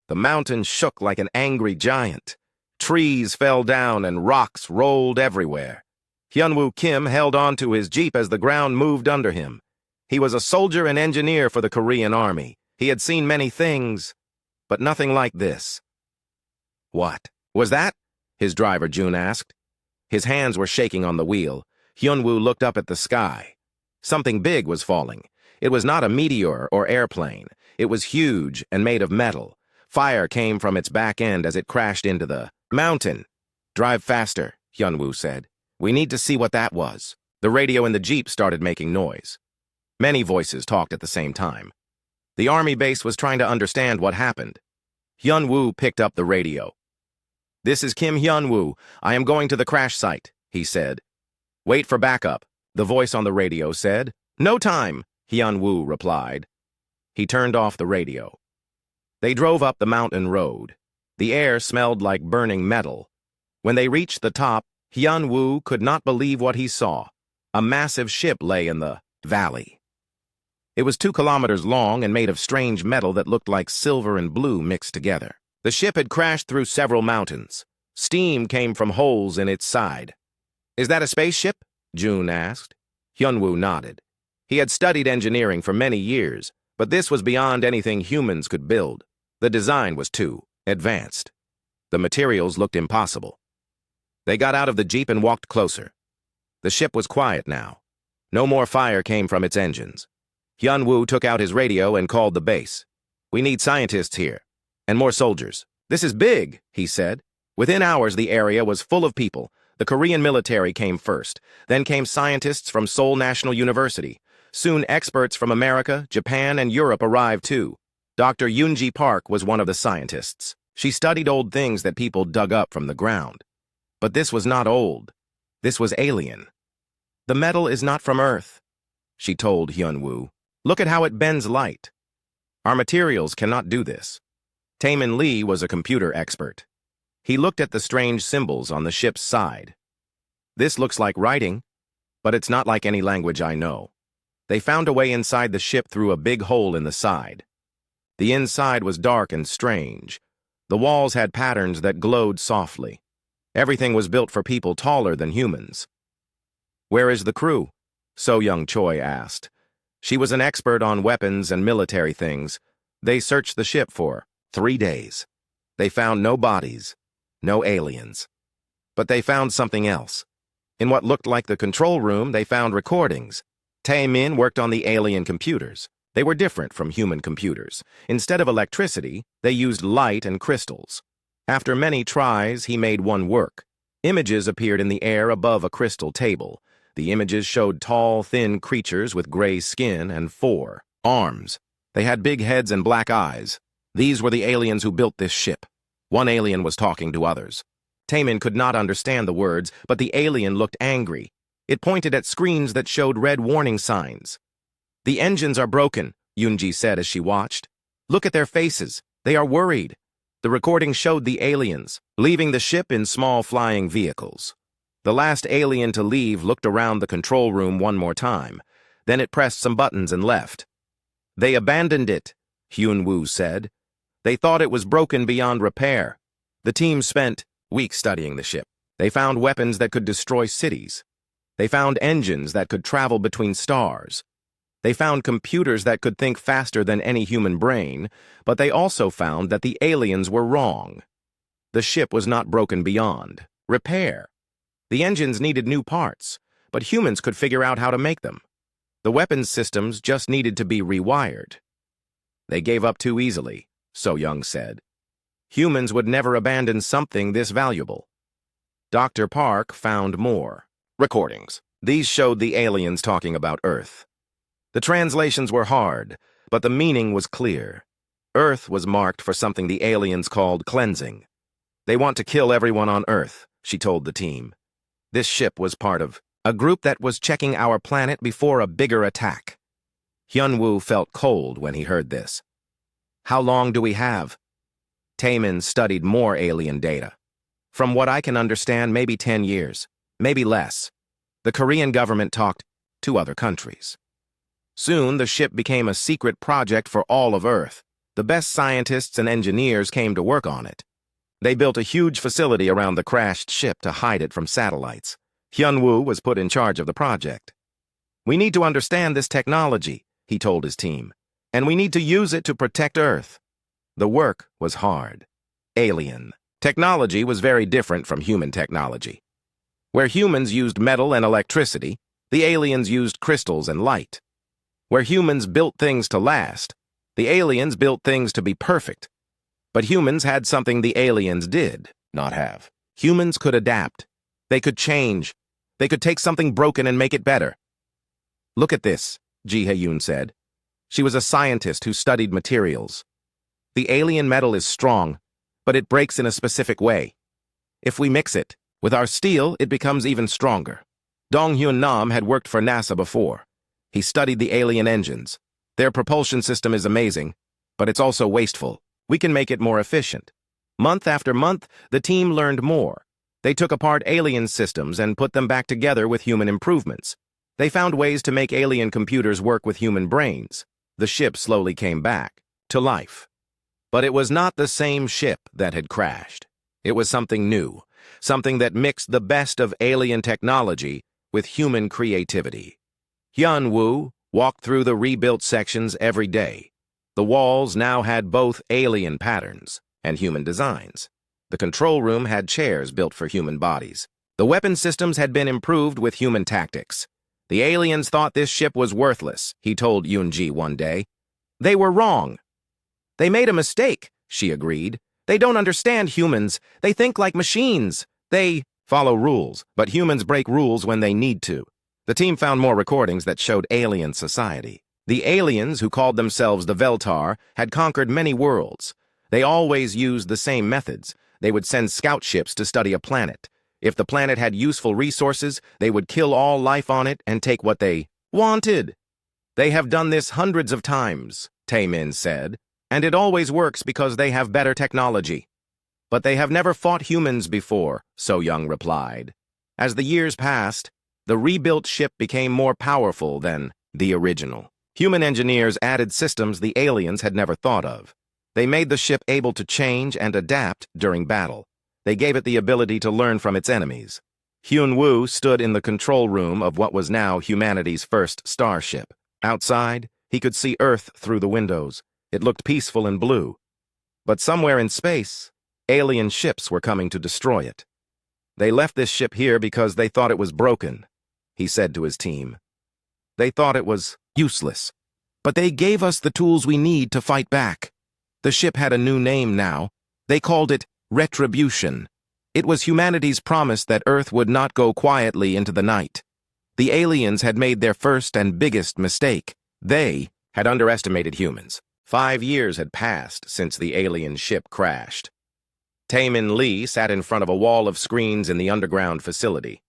The mountain shook like an angry giant. Trees fell down and rocks rolled everywhere. Hyunwoo Kim held on to his jeep as the ground moved under him. He was a soldier and engineer for the Korean Army. He had seen many things, but nothing like this. "What was that?" his driver Jun asked. His hands were shaking on the wheel. Hyunwoo looked up at the sky. Something big was falling. It was not a meteor or airplane. It was huge and made of metal. Fire came from its back end as it crashed into the mountain. "Drive faster," Hyunwoo said. "We need to see what that was." The radio in the jeep started making noise. Many voices talked at the same time. The army base was trying to understand what happened. Hyunwoo picked up the radio. "This is Kim Hyunwoo. I am going to the crash site," he said. "Wait for backup," the voice on the radio said. "No time," Hyunwoo replied. He turned off the radio. They drove up the mountain road. The air smelled like burning metal. When they reached the top, Hyunwoo could not believe what he saw. A massive ship lay in the valley. It was 2 kilometers long and made of strange metal that looked like silver and blue mixed together. The ship had crashed through several mountains. Steam came from holes in its side. "Is that a spaceship?" Jun asked. Hyunwoo nodded. He had studied engineering for many years, but this was beyond anything humans could build. The design was too advanced. The materials looked impossible. They got out of the jeep and walked closer. The ship was quiet now. No more fire came from its engines. Hyunwoo took out his radio and called the base. "We need scientists here, and more soldiers." "This is big," he said. Within hours, the area was full of people. The Korean military came first. Then came scientists from Seoul National University. Soon, experts from America, Japan, and Europe arrived too. Dr. Yoonji Park was one of the scientists. She studied old things that people dug up from the ground. But this was not old. This was alien. "The metal is not from Earth," she told Hyunwoo. "Look at how it bends light. Our materials cannot do this." Taemin Lee was a computer expert. He looked at the strange symbols on the ship's side. "This looks like writing, but it's not like any language I know." They found a way inside the ship through a big hole in the side. The inside was dark and strange. The walls had patterns that glowed softly. Everything was built for people taller than humans. "Where is the crew?" So Young Choi asked. She was an expert on weapons and military things. They searched the ship for 3 days. They found no bodies, no aliens. But they found something else. In what looked like the control room, they found recordings. Taemin worked on the alien computers. They were different from human computers. Instead of electricity, they used light and crystals. After many tries, he made one work. Images appeared in the air above a crystal table. The images showed tall, thin creatures with gray skin and 4 arms. They had big heads and black eyes. These were the aliens who built this ship. One alien was talking to others. Taemin could not understand the words, but the alien looked angry. It pointed at screens that showed red warning signs. "The engines are broken," Yoonji said as she watched. "Look at their faces. They are worried." The recording showed the aliens leaving the ship in small flying vehicles. The last alien to leave looked around the control room one more time. Then it pressed some buttons and left. "They abandoned it," Hyunwoo said. "They thought it was broken beyond repair." The team spent weeks studying the ship. They found weapons that could destroy cities. They found engines that could travel between stars. They found computers that could think faster than any human brain, but they also found that the aliens were wrong. The ship was not broken beyond repair. The engines needed new parts, but humans could figure out how to make them. The weapons systems just needed to be rewired. They gave up too easily, So Young said. Humans would never abandon something this valuable. Dr. Park found more recordings. These showed the aliens talking about Earth. The translations were hard, but the meaning was clear. Earth was marked for something the aliens called cleansing. "They want to kill everyone on Earth," she told the team. "This ship was part of a group that was checking our planet before a bigger attack." Hyunwoo felt cold when he heard this. "How long do we have?" Taemin studied more alien data. "From what I can understand, maybe 10 years, maybe less." The Korean government talked to other countries. Soon, the ship became a secret project for all of Earth. The best scientists and engineers came to work on it. They built a huge facility around the crashed ship to hide it from satellites. Hyun-woo was put in charge of the project. "We need to understand this technology," he told his team, "and we need to use it to protect Earth." The work was hard. Alien technology was very different from human technology. Where humans used metal and electricity, the aliens used crystals and light. Where humans built things to last, the aliens built things to be perfect. But humans had something the aliens did not have. Humans could adapt. They could change. They could take something broken and make it better. "Look at this," Ji Hae-yoon said. She was a scientist who studied materials. "The alien metal is strong, but it breaks in a specific way. If we mix it with our steel, it becomes even stronger." Dong Hyun-nam had worked for NASA before. He studied the alien engines. "Their propulsion system is amazing, but it's also wasteful. We can make it more efficient." Month after month, the team learned more. They took apart alien systems and put them back together with human improvements. They found ways to make alien computers work with human brains. The ship slowly came back to life. But it was not the same ship that had crashed. It was something new, something that mixed the best of alien technology with human creativity. Hyun-woo walked through the rebuilt sections every day. The walls now had both alien patterns and human designs. The control room had chairs built for human bodies. The weapon systems had been improved with human tactics. "The aliens thought this ship was worthless," he told Yoon-ji one day. "They were wrong." "They made a mistake," she agreed. "They don't understand humans. They think like machines. They follow rules, but humans break rules when they need to." The team found more recordings that showed alien society. The aliens, who called themselves the Veltar, had conquered many worlds. They always used the same methods. They would send scout ships to study a planet. If the planet had useful resources, they would kill all life on it and take what they wanted. "They have done this hundreds of times," Tae-min said, "and it always works because they have better technology." "But they have never fought humans before," So-young replied. As the years passed, the rebuilt ship became more powerful than the original. Human engineers added systems the aliens had never thought of. They made the ship able to change and adapt during battle. They gave it the ability to learn from its enemies. Hyun-woo stood in the control room of what was now humanity's first starship. Outside, he could see Earth through the windows. It looked peaceful and blue. But somewhere in space, alien ships were coming to destroy it. "They left this ship here because they thought it was broken," he said to his team. "They thought it was useless. But they gave us the tools we need to fight back." The ship had a new name now. They called it Retribution. It was humanity's promise that Earth would not go quietly into the night. The aliens had made their first and biggest mistake. They had underestimated humans. 5 years had passed since the alien ship crashed. Tae-min Lee sat in front of a wall of screens in the underground facility.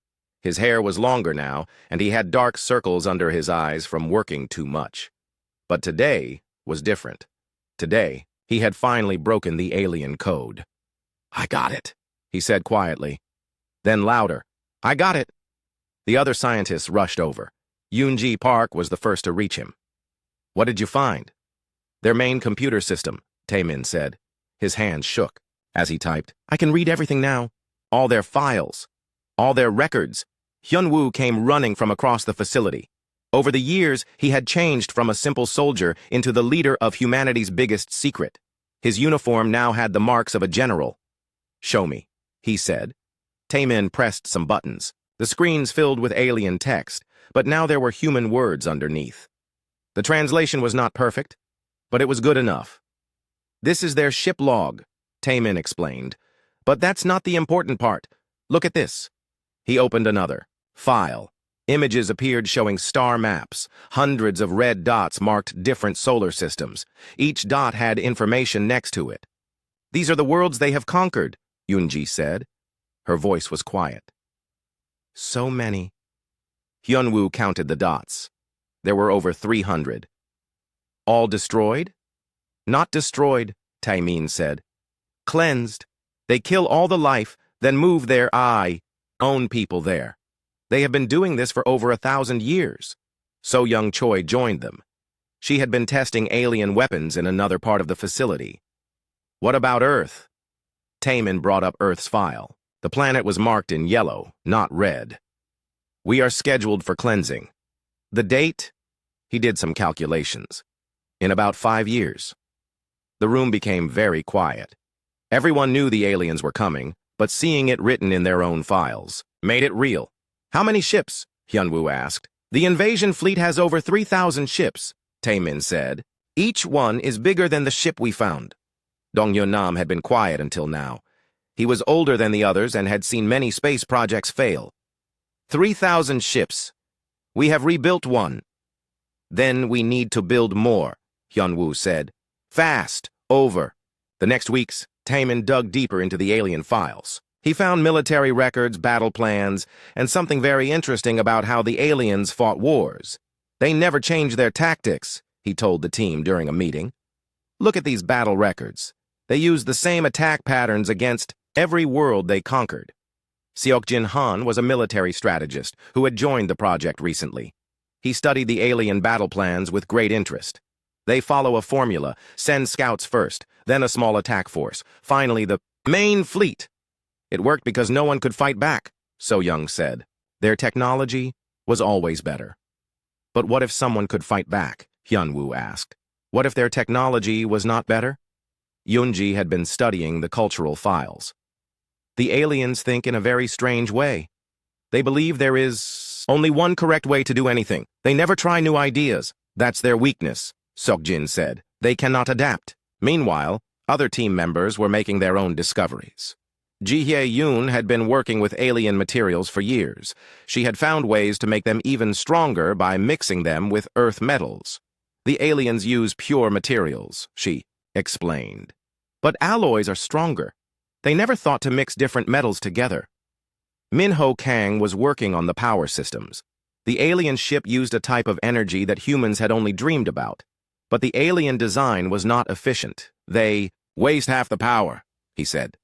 His hair was longer now, and he had dark circles under his eyes from working too much. But today was different. Today, he had finally broken the alien code. "I got it," he said quietly. Then louder, "I got it." The other scientists rushed over. Yoon-ji Park was the first to reach him. "What did you find?" "Their main computer system," Tae-min said. His hands shook as he typed. "I can read everything now. All their files. All their records." Hyun-woo came running from across the facility. Over the years, he had changed from a simple soldier into the leader of humanity's biggest secret. His uniform now had the marks of a general. "Show me," he said. Tae-min pressed some buttons. The screens filled with alien text, but now there were human words underneath. The translation was not perfect, but it was good enough. "This is their ship log," Tae-min explained. "But that's not the important part. Look at this." He opened another file. Images appeared showing star maps. Hundreds of red dots marked different solar systems. Each dot had information next to it. "These are the worlds they have conquered," Yoon-ji said. Her voice was quiet. "So many." Hyun-woo counted the dots. There were over 300. "All destroyed?" "Not destroyed," Tae-min said. "Cleansed. They kill all the life, then move their own people there. They have been doing this for over 1,000 years. So young Choi joined them. She had been testing alien weapons in another part of the facility. What about Earth? Taemin brought up Earth's file. The planet was marked in yellow, not red. We are scheduled for cleansing. The date? He did some calculations. In about 5 years. The room became very quiet. Everyone knew the aliens were coming, but seeing it written in their own files made it real. How many ships? Hyunwoo asked. The invasion fleet has over 3,000 ships, Taemin said. Each one is bigger than the ship we found. Dong Yun-nam had been quiet until now. He was older than the others and had seen many space projects fail. 3,000 ships. We have rebuilt one. Then we need to build more, Hyunwoo said. Fast. Over. The next weeks, Taemin dug deeper into the alien files. He found military records, battle plans, and something very interesting about how the aliens fought wars. They never changed their tactics, he told the team during a meeting. Look at these battle records. They used the same attack patterns against every world they conquered. Seokjin Han was a military strategist who had joined the project recently. He studied the alien battle plans with great interest. They follow a formula: send scouts first, then a small attack force, finally the main fleet. It worked because no one could fight back, So Young said. Their technology was always better. But what if someone could fight back? Hyunwoo asked. What if their technology was not better? Yoonji had been studying the cultural files. The aliens think in a very strange way. They believe there is only one correct way to do anything. They never try new ideas. That's their weakness, Seokjin said. They cannot adapt. Meanwhile, other team members were making their own discoveries. Ji Hye-yoon had been working with alien materials for years. She had found ways to make them even stronger by mixing them with Earth metals. The aliens use pure materials, she explained. But alloys are stronger. They never thought to mix different metals together. Min-ho Kang was working on the power systems. The alien ship used a type of energy that humans had only dreamed about. But the alien design was not efficient. They waste half the power, he said.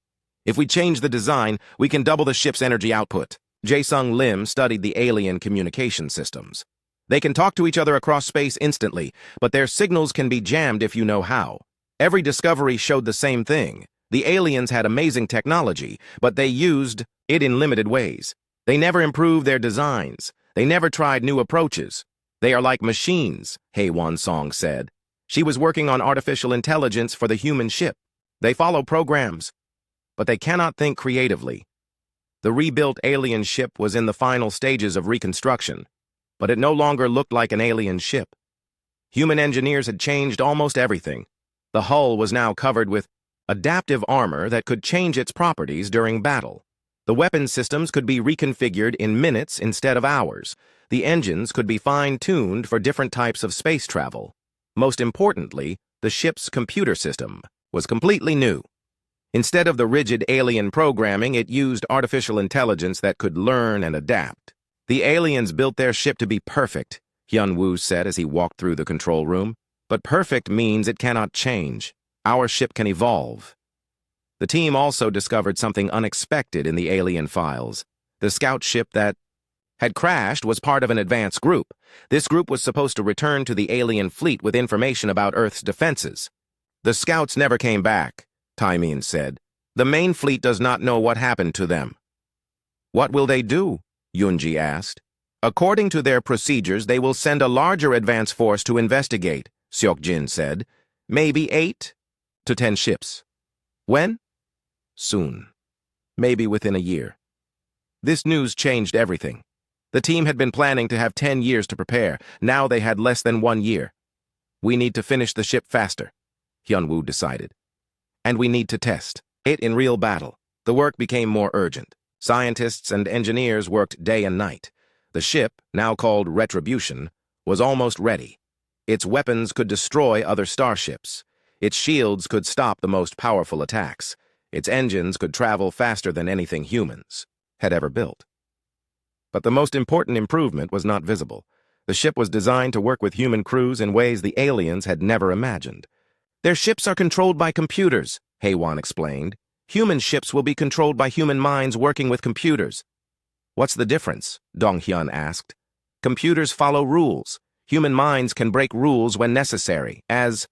If we change the design, we can double the ship's energy output. Jae-sung Lim studied the alien communication systems. They can talk to each other across space instantly, but their signals can be jammed if you know how. Every discovery showed the same thing. The aliens had amazing technology, but they used it in limited ways. They never improved their designs. They never tried new approaches. They are like machines, Hae-won Song said. She was working on artificial intelligence for the human ship. They follow programs, but they cannot think creatively. The rebuilt alien ship was in the final stages of reconstruction, but it no longer looked like an alien ship. Human engineers had changed almost everything. The hull was now covered with adaptive armor that could change its properties during battle. The weapon systems could be reconfigured in minutes instead of hours. The engines could be fine-tuned for different types of space travel. Most importantly, the ship's computer system was completely new. Instead of the rigid alien programming, it used artificial intelligence that could learn and adapt. The aliens built their ship to be perfect, Hyunwoo said as he walked through the control room. But perfect means it cannot change. Our ship can evolve. The team also discovered something unexpected in the alien files. The scout ship that had crashed was part of an advanced group. This group was supposed to return to the alien fleet with information about Earth's defenses. The scouts never came back, Taemin said. The main fleet does not know what happened to them. What will they do? Yoonji asked. According to their procedures, they will send a larger advance force to investigate, Seokjin said. Maybe 8 to 10 ships. When? Soon. Maybe within a year. This news changed everything. The team had been planning to have 10 years to prepare. Now they had less than 1 year. We need to finish the ship faster, Hyunwoo decided. And we need to test it in real battle. The work became more urgent. Scientists and engineers worked day and night. The ship, now called Retribution, was almost ready. Its weapons could destroy other starships. Its shields could stop the most powerful attacks. Its engines could travel faster than anything humans had ever built. But the most important improvement was not visible. The ship was designed to work with human crews in ways the aliens had never imagined. Their ships are controlled by computers, Hae-won explained. Human ships will be controlled by human minds working with computers. What's the difference? Dong-hyun asked. Computers follow rules. Human minds can break rules when necessary. As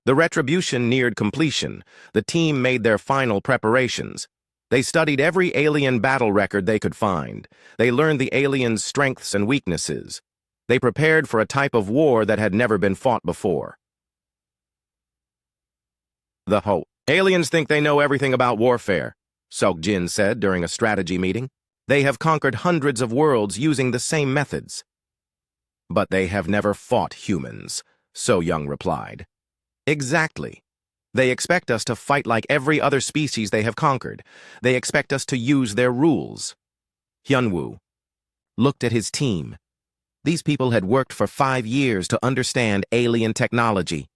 the retribution neared completion, the team made their final preparations. They studied every alien battle record they could find. They learned the aliens' strengths and weaknesses. They prepared for a type of war that had never been fought before. The hope. Aliens think they know everything about warfare, Sok-Jin said during a strategy meeting. They have conquered hundreds of worlds using the same methods. But they have never fought humans, So-Young replied. Exactly. They expect us to fight like every other species they have conquered. They expect us to use their rules. Hyunwoo looked at his team. These people had worked for 5 years to understand alien technology.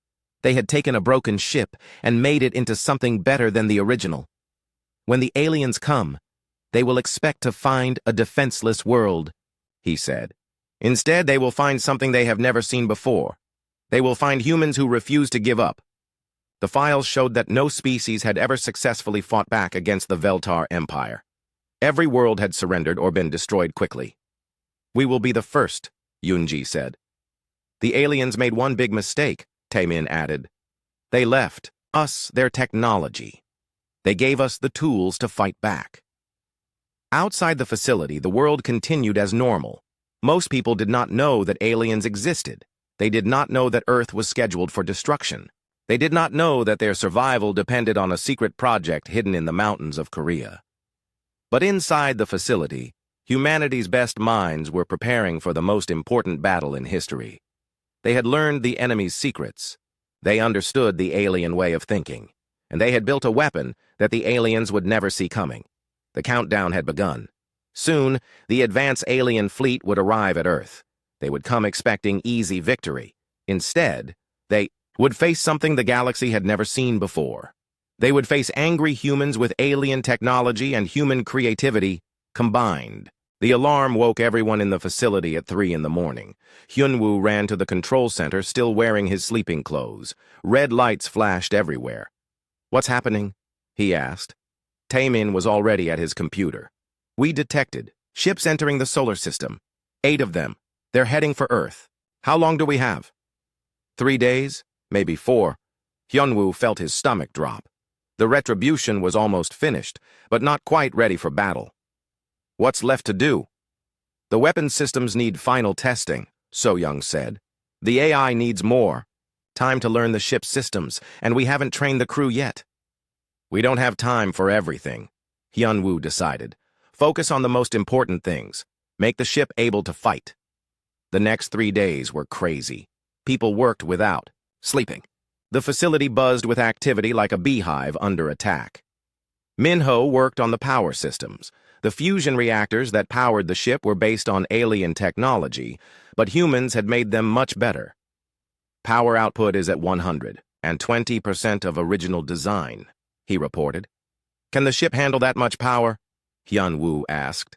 They had taken a broken ship and made it into something better than the original. When the aliens come, they will expect to find a defenseless world, he said. Instead, they will find something they have never seen before. They will find humans who refuse to give up. The files showed that no species had ever successfully fought back against the Veltar Empire. Every world had surrendered or been destroyed quickly. We will be the first, Yoonji said. The aliens made one big mistake, Taemin added. They left us their technology. They gave us the tools to fight back. Outside the facility, the world continued as normal. Most people did not know that aliens existed. They did not know that Earth was scheduled for destruction. They did not know that their survival depended on a secret project hidden in the mountains of Korea. But inside the facility, humanity's best minds were preparing for the most important battle in history. They had learned the enemy's secrets. They understood the alien way of thinking, and they had built a weapon that the aliens would never see coming. The countdown had begun. Soon, the advanced alien fleet would arrive at Earth. They would come expecting easy victory. Instead, they would face something the galaxy had never seen before. They would face angry humans with alien technology and human creativity combined. The alarm woke everyone in the facility at 3 in the morning. Hyunwoo ran to the control center, still wearing his sleeping clothes. Red lights flashed everywhere. What's happening? He asked. Taemin was already at his computer. We detected ships entering the solar system. 8 of them. They're heading for Earth. How long do we have? 3 days? Maybe 4. Hyunwoo felt his stomach drop. The retribution was almost finished, but not quite ready for battle. What's left to do? The weapon systems need final testing, So-Young said. The AI needs more. Time to learn the ship's systems, and we haven't trained the crew yet. We don't have time for everything, Hyunwoo decided. Focus on the most important things. Make the ship able to fight. The next 3 days were crazy. People worked without sleeping. The facility buzzed with activity like a beehive under attack. Minho worked on the power systems. The fusion reactors that powered the ship were based on alien technology, but humans had made them much better. Power output is at 100 and 20% of original design, he reported. Can the ship handle that much power? Hyunwoo asked.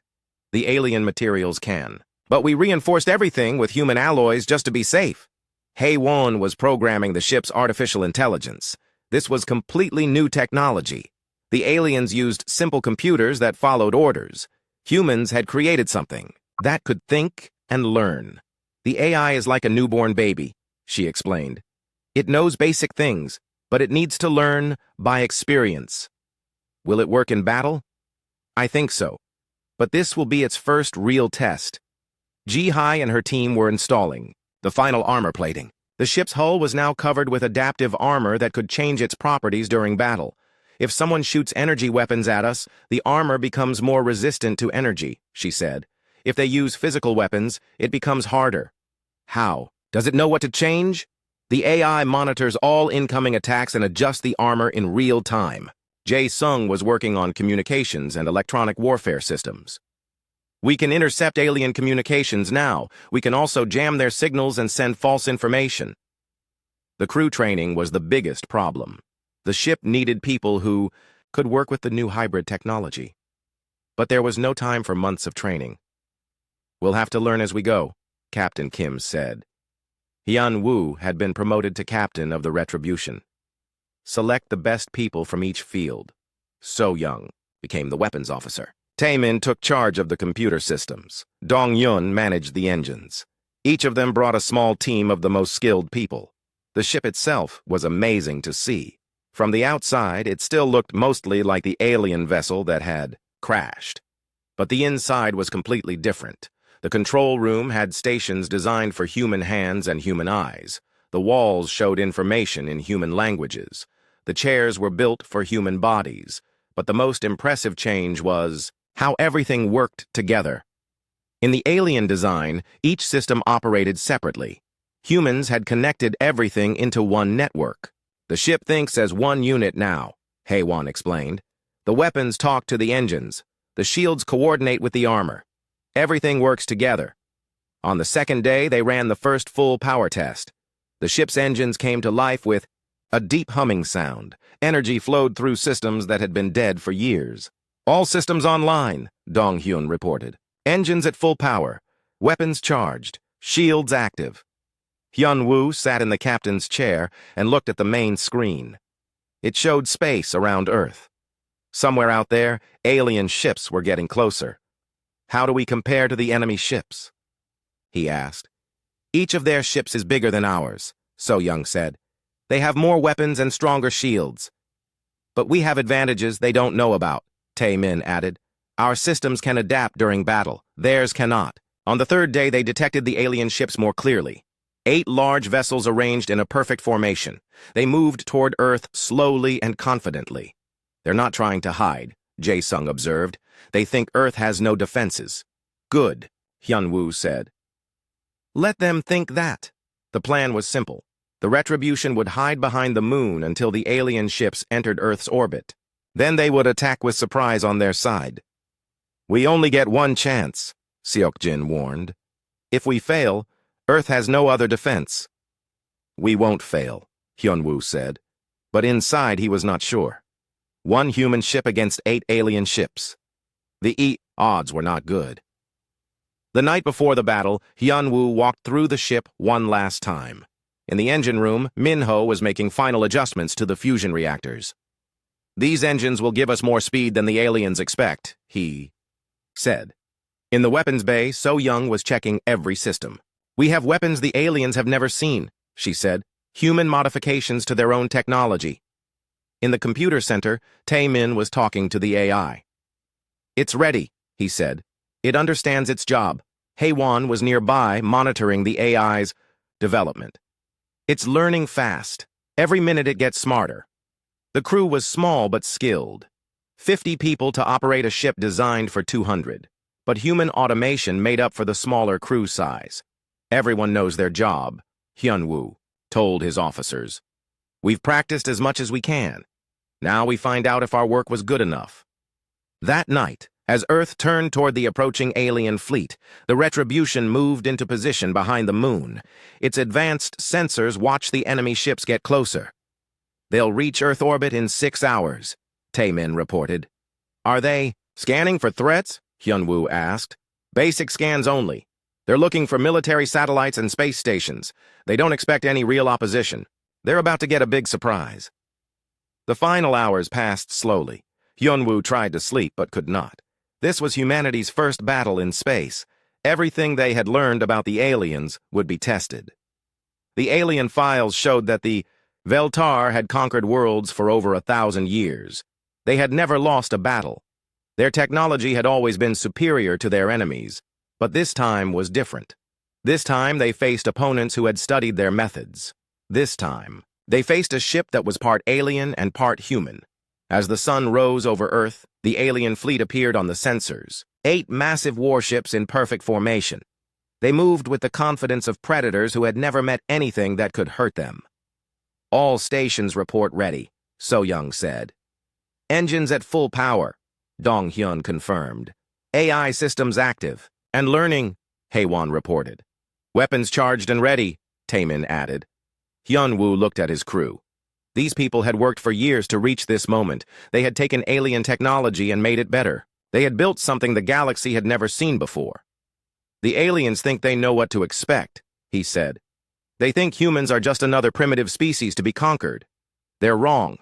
The alien materials can, but we reinforced everything with human alloys just to be safe. Hae-won was programming the ship's artificial intelligence. This was completely new technology. The aliens used simple computers that followed orders. Humans had created something that could think and learn. The AI is like a newborn baby, she explained. It knows basic things, but it needs to learn by experience. Will it work in battle? I think so. But this will be its first real test. Ji-Hai and her team were installing the final armor plating. The ship's hull was now covered with adaptive armor that could change its properties during battle. If someone shoots energy weapons at us, the armor becomes more resistant to energy, she said. If they use physical weapons, it becomes harder. How? Does it know what to change? The AI monitors all incoming attacks and adjusts the armor in real time. Jae-Sung was working on communications and electronic warfare systems. We can intercept alien communications now. We can also jam their signals and send false information. The crew training was the biggest problem. The ship needed people who could work with the new hybrid technology. But there was no time for months of training. We'll have to learn as we go, Captain Kim said. Hyunwoo had been promoted to captain of the Retribution. Select the best people from each field. So-Young became the weapons officer. Taemin took charge of the computer systems. Dong-Yun managed the engines. Each of them brought a small team of the most skilled people. The ship itself was amazing to see. From the outside, it still looked mostly like the alien vessel that had crashed. But the inside was completely different. The control room had stations designed for human hands and human eyes. The walls showed information in human languages. The chairs were built for human bodies. But the most impressive change was how everything worked together. In the alien design, each system operated separately. Humans had connected everything into one network. The ship thinks as one unit now, HFY explained. The weapons talk to the engines. The shields coordinate with the armor. Everything works together. On the second day, they ran the first full power test. The ship's engines came to life with a deep humming sound. Energy flowed through systems that had been dead for years. All systems online, Dong-hyun reported. Engines at full power. Weapons charged. Shields active. Hyun-woo sat in the captain's chair and looked at the main screen. It showed space around Earth. Somewhere out there, alien ships were getting closer. How do we compare to the enemy ships? He asked. Each of their ships is bigger than ours, So-young said. They have more weapons and stronger shields. But we have advantages they don't know about, Tae-min added. Our systems can adapt during battle. Theirs cannot. On the third day, they detected the alien ships more clearly. 8 large vessels arranged in a perfect formation. They moved toward Earth slowly and confidently. They're not trying to hide, Jae-sung observed. They think Earth has no defenses. Good, Hyun-woo said. Let them think that. The plan was simple. The Retribution would hide behind the moon until the alien ships entered Earth's orbit. Then they would attack with surprise on their side. We only get one chance, Seok-jin warned. If we fail, Earth has no other defense. We won't fail, Hyun-woo said. But inside he was not sure. 1 human ship against 8 alien ships. The odds were not good. The night before the battle, Hyun-woo walked through the ship one last time. In the engine room, Min-ho was making final adjustments to the fusion reactors. These engines will give us more speed than the aliens expect, he said. In the weapons bay, So-young was checking every system. We have weapons the aliens have never seen, she said. Human modifications to their own technology. In the computer center, Tae-min was talking to the AI. It's ready, he said. It understands its job. HFY was nearby, monitoring the AI's development. It's learning fast. Every minute it gets smarter. The crew was small but skilled. 50 people to operate a ship designed for 200. But human automation made up for the smaller crew size. Everyone knows their job, Hyun-woo told his officers. We've practiced as much as we can. Now we find out if our work was good enough. That night, as Earth turned toward the approaching alien fleet, the Retribution moved into position behind the moon. Its advanced sensors watched the enemy ships get closer. They'll reach Earth orbit in 6 hours, Tae-min reported. Are they scanning for threats? Hyun-woo asked. Basic scans only. They're looking for military satellites and space stations. They don't expect any real opposition. They're about to get a big surprise. The final hours passed slowly. Hyun-woo tried to sleep but could not. This was humanity's first battle in space. Everything they had learned about the aliens would be tested. The alien files showed that the Veltar had conquered worlds for over 1,000 years. They had never lost a battle. Their technology had always been superior to their enemies, but this time was different. This time they faced opponents who had studied their methods. This time, they faced a ship that was part alien and part human. As the sun rose over Earth, the alien fleet appeared on the sensors. 8 massive warships in perfect formation. They moved with the confidence of predators who had never met anything that could hurt them. All stations report ready, So-young said. Engines at full power, Dong-hyun confirmed. AI systems active. And learning, HFY reported. Weapons charged and ready, Tae-min added. Hyun-woo looked at his crew. These people had worked for years to reach this moment. They had taken alien technology and made it better. They had built something the galaxy had never seen before. The aliens think they know what to expect, he said. They think humans are just another primitive species to be conquered. They're wrong.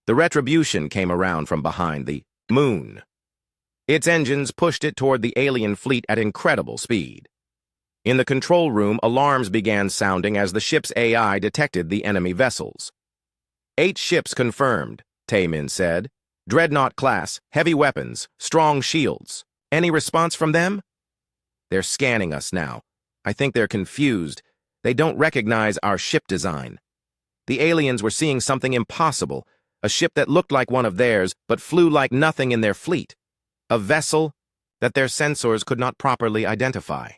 The Retribution came around from behind the moon. Its engines pushed it toward the alien fleet at incredible speed. In the control room, alarms began sounding as the ship's AI detected the enemy vessels. 8 ships confirmed, Taemin said. Dreadnought class, heavy weapons, strong shields. Any response from them? They're scanning us now. I think they're confused. They don't recognize our ship design. The aliens were seeing something impossible, a ship that looked like one of theirs but flew like nothing in their fleet. A vessel that their sensors could not properly identify.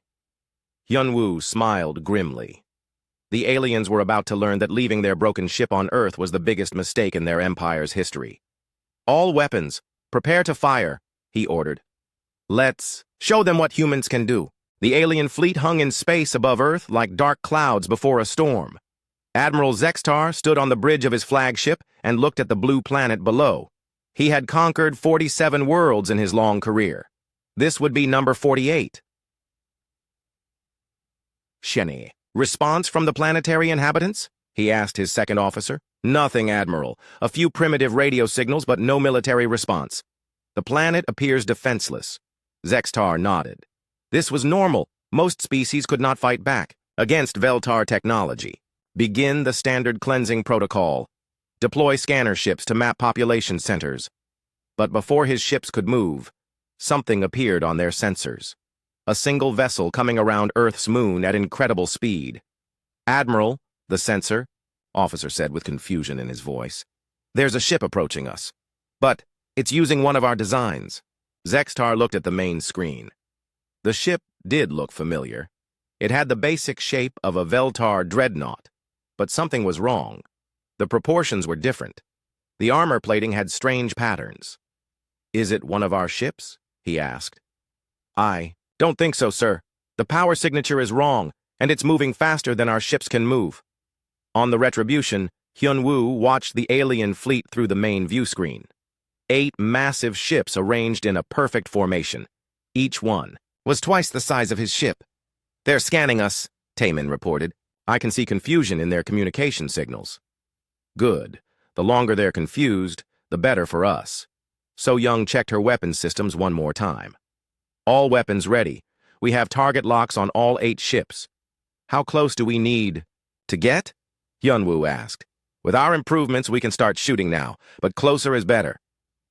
Hyunwoo smiled grimly. The aliens were about to learn that leaving their broken ship on Earth was the biggest mistake in their empire's history. All weapons, prepare to fire, he ordered. Let's show them what humans can do. The alien fleet hung in space above Earth like dark clouds before a storm. Admiral Zextar stood on the bridge of his flagship and looked at the blue planet below. He had conquered 47 worlds in his long career. This would be number 48. Shenny, response from the planetary inhabitants? He asked his second officer. Nothing, Admiral. A few primitive radio signals, but no military response. The planet appears defenseless. Zextar nodded. This was normal. Most species could not fight back against Veltar technology. Begin the standard cleansing protocol. Deploy scanner ships to map population centers. But before his ships could move, something appeared on their sensors. A single vessel coming around Earth's moon at incredible speed. Admiral, the sensor, officer said with confusion in his voice. There's a ship approaching us. But it's using one of our designs. Zextar looked at the main screen. The ship did look familiar. It had the basic shape of a Veltar dreadnought. But something was wrong. The proportions were different. The armor plating had strange patterns. Is it one of our ships? He asked. I don't think so, sir. The power signature is wrong, and it's moving faster than our ships can move. On the Retribution, Hyunwoo watched the alien fleet through the main view screen. 8 massive ships arranged in a perfect formation. Each one was twice the size of his ship. They're scanning us, Taemin reported. I can see confusion in their communication signals. Good. The longer they're confused, the better for us. So Young checked her weapons systems one more time. All weapons ready. We have target locks on all 8 ships. How close do we need to get? Hyunwoo asked. With our improvements, we can start shooting now, but closer is better.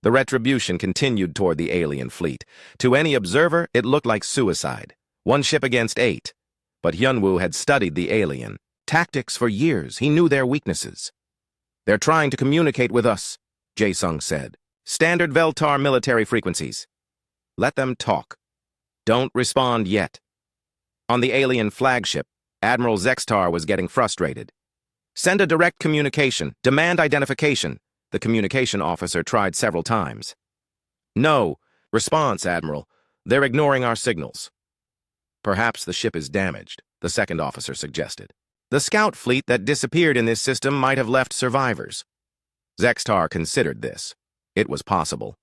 The Retribution continued toward the alien fleet. To any observer, it looked like suicide. 1 ship against 8. But Hyunwoo had studied the alien tactics for years. He knew their weaknesses. They're trying to communicate with us, Jae-sung said. Standard Veltar military frequencies. Let them talk. Don't respond yet. On the alien flagship, Admiral Zextar was getting frustrated. Send a direct communication. Demand identification. The communication officer tried several times. No. Response, Admiral. They're ignoring our signals. Perhaps the ship is damaged, the second officer suggested. The scout fleet that disappeared in this system might have left survivors. Zextar considered this. It was possible.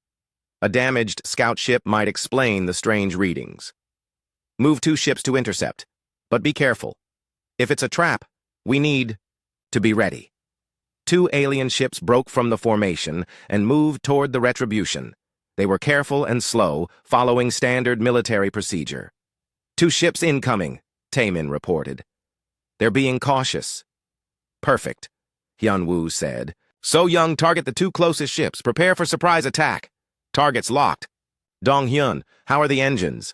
A damaged scout ship might explain the strange readings. Move 2 ships to intercept, but be careful. If it's a trap, we need to be ready. 2 alien ships broke from the formation and moved toward the Retribution. They were careful and slow, following standard military procedure. 2 ships incoming, Taemin reported. They're being cautious. Perfect, Hyunwoo said. So Young, target the 2 closest ships. Prepare for surprise attack. Targets locked. Donghyun, how are the engines?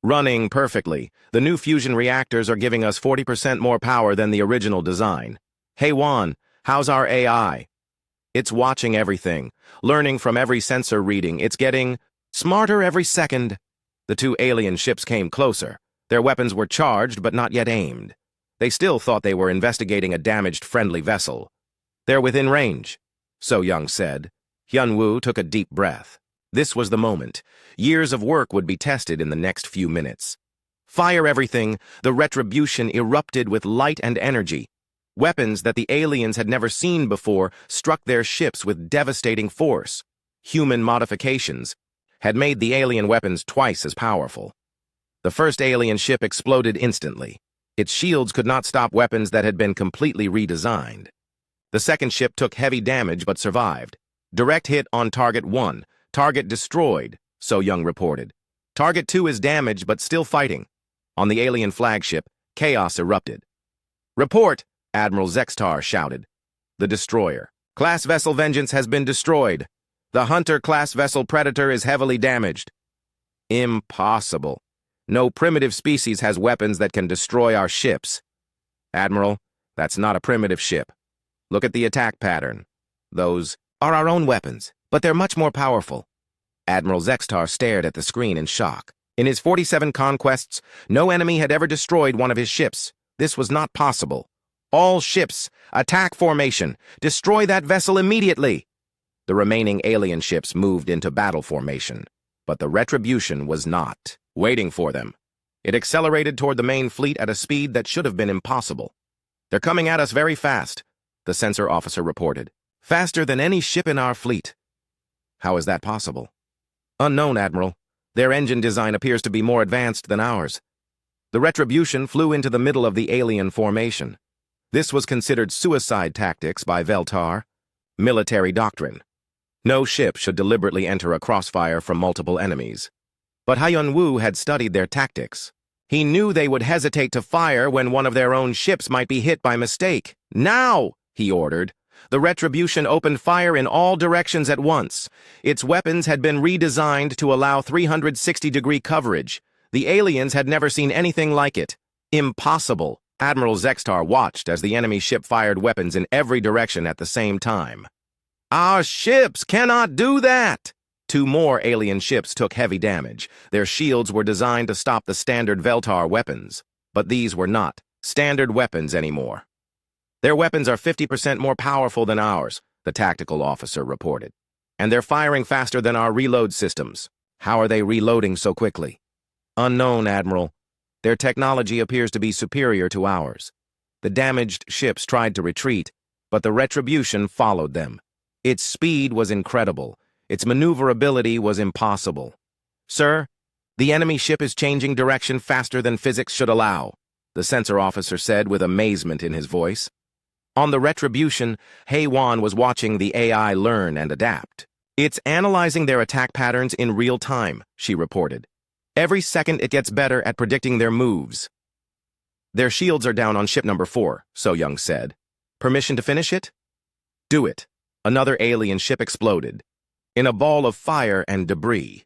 Running perfectly. The new fusion reactors are giving us 40% more power than the original design. Haewon, how's our AI? It's watching everything, learning from every sensor reading. It's getting smarter every second. The 2 alien ships came closer. Their weapons were charged but not yet aimed. They still thought they were investigating a damaged friendly vessel. They're within range, So Young said. Hyunwoo took a deep breath. This was the moment. Years of work would be tested in the next few minutes. Fire everything. The Retribution erupted with light and energy. Weapons that the aliens had never seen before struck their ships with devastating force. Human modifications had made the alien weapons twice as powerful. The first alien ship exploded instantly. Its shields could not stop weapons that had been completely redesigned. The second ship took heavy damage but survived. Direct hit on Target 1. Target destroyed, So Young reported. Target 2 is damaged but still fighting. On the alien flagship, chaos erupted. "Report!" Admiral Zextar shouted. "The destroyer. Class vessel Vengeance has been destroyed. The Hunter-class vessel Predator is heavily damaged." "Impossible. No primitive species has weapons that can destroy our ships." "Admiral, that's not a primitive ship. Look at the attack pattern. Those are our own weapons, but they're much more powerful." Admiral Zextar stared at the screen in shock. In his 47 conquests, no enemy had ever destroyed one of his ships. This was not possible. "All ships, attack formation. Destroy that vessel immediately." The remaining alien ships moved into battle formation, but the Retribution was not waiting for them. It accelerated toward the main fleet at a speed that should have been impossible. "They're coming at us very fast," the sensor officer reported. "Faster than any ship in our fleet." "How is that possible?" "Unknown, Admiral. Their engine design appears to be more advanced than ours." The Retribution flew into the middle of the alien formation. This was considered suicide tactics by Veltar, military doctrine. No ship should deliberately enter a crossfire from multiple enemies. But Hyun-woo had studied their tactics. He knew they would hesitate to fire when one of their own ships might be hit by mistake. "Now!" he ordered. The Retribution opened fire in all directions at once. Its weapons had been redesigned to allow 360-degree coverage. The aliens had never seen anything like it. Impossible. Admiral Zextar watched as the enemy ship fired weapons in every direction at the same time. "Our ships cannot do that!" 2 more alien ships took heavy damage. Their shields were designed to stop the standard Veltar weapons, but these were not standard weapons anymore. "Their weapons are 50% more powerful than ours," the tactical officer reported. "And they're firing faster than our reload systems." "How are they reloading so quickly?" "Unknown, Admiral. Their technology appears to be superior to ours." The damaged ships tried to retreat, but the Retribution followed them. Its speed was incredible. Its maneuverability was impossible. "Sir, the enemy ship is changing direction faster than physics should allow," the sensor officer said with amazement in his voice. On the Retribution, Hae-won was watching the AI learn and adapt. "It's analyzing their attack patterns in real time," she reported. "Every second it gets better at predicting their moves." "Their shields are down on ship number 4, So-young said. "Permission to finish it?" "Do it." Another alien ship exploded in a ball of fire and debris.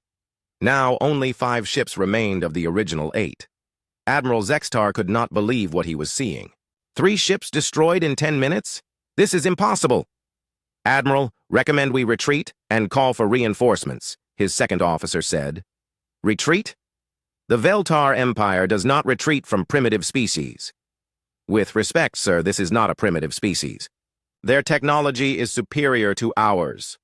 Now only 5 ships remained of the original 8. Admiral Zextar could not believe what he was seeing. 3 ships destroyed in 10 minutes? This is impossible. "Admiral, recommend we retreat and call for reinforcements," his second officer said. "Retreat? The Veltar Empire does not retreat from primitive species." "With respect, sir, this is not a primitive species. Their technology is superior to ours."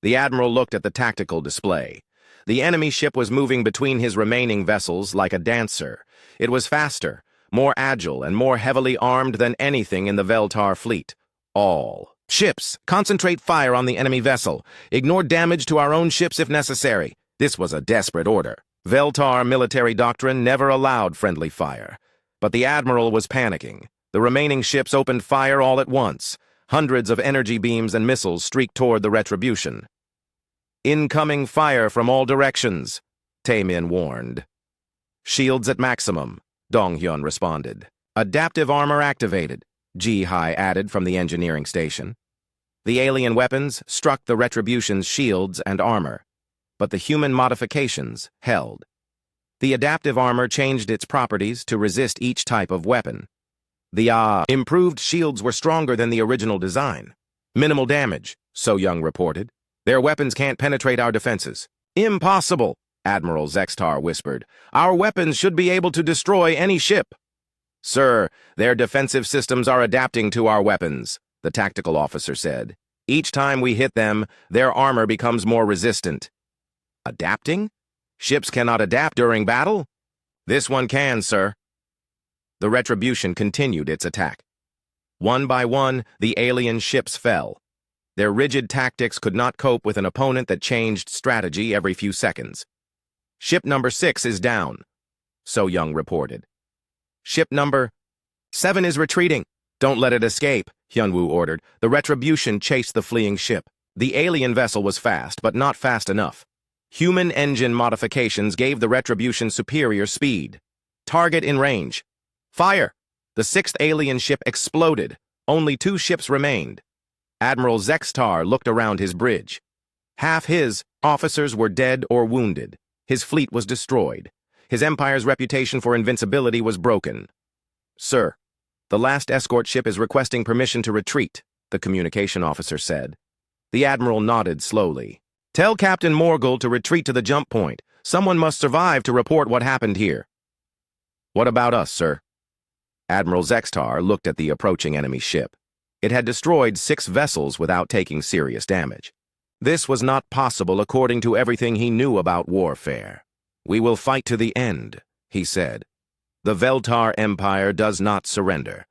The Admiral looked at the tactical display. The enemy ship was moving between his remaining vessels like a dancer. It was faster, more agile, and more heavily armed than anything in the Veltar fleet. "All ships, concentrate fire on the enemy vessel. Ignore damage to our own ships if necessary." This was a desperate order. Veltar military doctrine never allowed friendly fire. But the Admiral was panicking. The remaining ships opened fire all at once. Hundreds of energy beams and missiles streaked toward the Retribution. "Incoming fire from all directions," Taemin warned. "Shields at maximum," Dong-hyun responded. "Adaptive armor activated," Ji-hai added from the engineering station. The alien weapons struck the Retribution's shields and armor, but the human modifications held. The adaptive armor changed its properties to resist each type of weapon. The improved shields were stronger than the original design. "Minimal damage," So-young reported. "Their weapons can't penetrate our defenses." "Impossible," Admiral Zextar whispered. "Our weapons should be able to destroy any ship." "Sir, their defensive systems are adapting to our weapons," the tactical officer said. "Each time we hit them, their armor becomes more resistant." "Adapting? Ships cannot adapt during battle?" "This one can, sir." The Retribution continued its attack. One by one, the alien ships fell. Their rigid tactics could not cope with an opponent that changed strategy every few seconds. "Ship number 6 is down," So-young reported. "Ship number 7 is retreating." "Don't let it escape," Hyun-woo ordered. The Retribution chased the fleeing ship. The alien vessel was fast, but not fast enough. Human engine modifications gave the Retribution superior speed. Target in range. Fire! The sixth alien ship exploded. Only 2 ships remained. Admiral Zextar looked around his bridge. Half his officers were dead or wounded. His fleet was destroyed. His empire's reputation for invincibility was broken. "Sir, the last escort ship is requesting permission to retreat," the communication officer said. The admiral nodded slowly. "Tell Captain Morgul to retreat to the jump point. Someone must survive to report what happened here." "What about us, sir?" Admiral Zextar looked at the approaching enemy ship. It had destroyed 6 vessels without taking serious damage. This was not possible according to everything he knew about warfare. "We will fight to the end," he said. "The Veltar Empire does not surrender."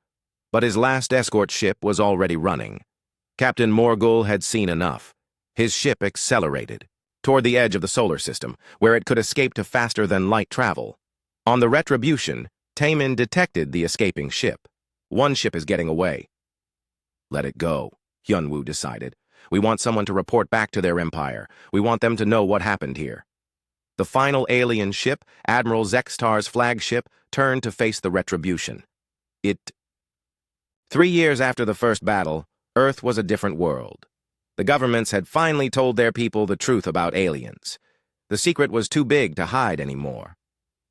But his last escort ship was already running. Captain Morgul had seen enough. His ship accelerated toward the edge of the solar system, where it could escape to faster-than-light travel. On the Retribution, Taemin detected the escaping ship. "One ship is getting away." "Let it go," Hyunwoo decided. "We want someone to report back to their empire. We want them to know what happened here." The final alien ship, Admiral Zextar's flagship, turned to face the Retribution. 3 years after the first battle, Earth was a different world. The governments had finally told their people the truth about aliens. The secret was too big to hide anymore.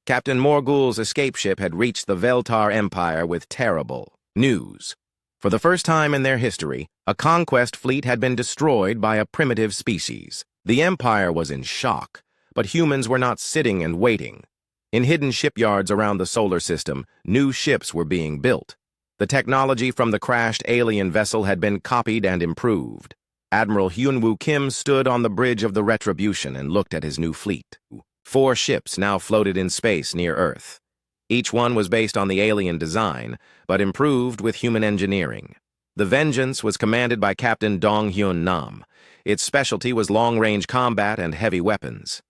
Captain Morgul's escape ship had reached the Veltar Empire with terrible news. For the first time in their history, a conquest fleet had been destroyed by a primitive species. The Empire was in shock, but humans were not sitting and waiting. In hidden shipyards around the solar system, new ships were being built. The technology from the crashed alien vessel had been copied and improved. Admiral Hyunwoo Kim stood on the bridge of the Retribution and looked at his new fleet. 4 ships now floated in space near Earth. Each one was based on the alien design, but improved with human engineering. The Vengeance was commanded by Captain Dong-hyun Nam. Its specialty was long-range combat and heavy weapons.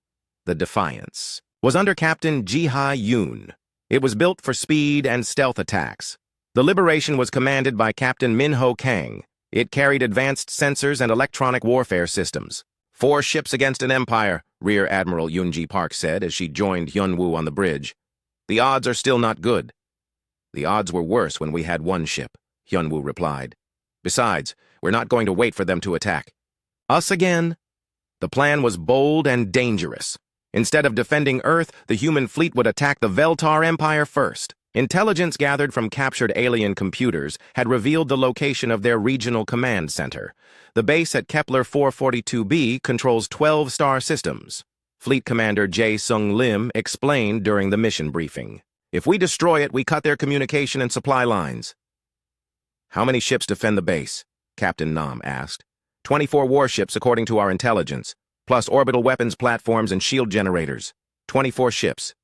The Defiance was under Captain Ji-ha Yoon. It was built for speed and stealth attacks. The Liberation was commanded by Captain Min-ho Kang. It carried advanced sensors and electronic warfare systems. 4 ships against an empire, Rear Admiral Yoon-ji Park said as she joined Hyunwoo on the bridge. "The odds are still not good." "The odds were worse when we had 1 ship, Hyunwoo replied. "Besides, we're not going to wait for them to attack." "Us again?" The plan was bold and dangerous. Instead of defending Earth, the human fleet would attack the Veltar Empire first. Intelligence gathered from captured alien computers had revealed the location of their regional command center. The base at Kepler 442b controls 12 star systems. Fleet Commander Jae Sung Lim explained during the mission briefing. "If we destroy it, we cut their communication and supply lines." "How many ships defend the base?" Captain Nam asked. 24 warships according to our intelligence, plus orbital weapons platforms and shield generators. 24 ships.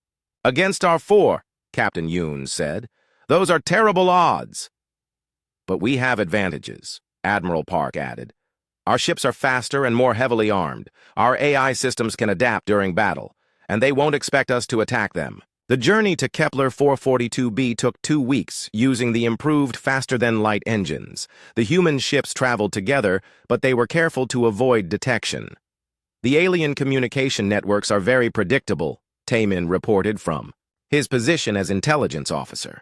"Against our 4, Captain Yoon said. "Those are terrible odds." "But we have advantages," Admiral Park added. "Our ships are faster and more heavily armed. Our AI systems can adapt during battle, and they won't expect us to attack them." The journey to Kepler 442b took 2 weeks using the improved faster-than-light engines. The human ships traveled together, but they were careful to avoid detection. "The alien communication networks are very predictable," Taemin reported from his position as intelligence officer.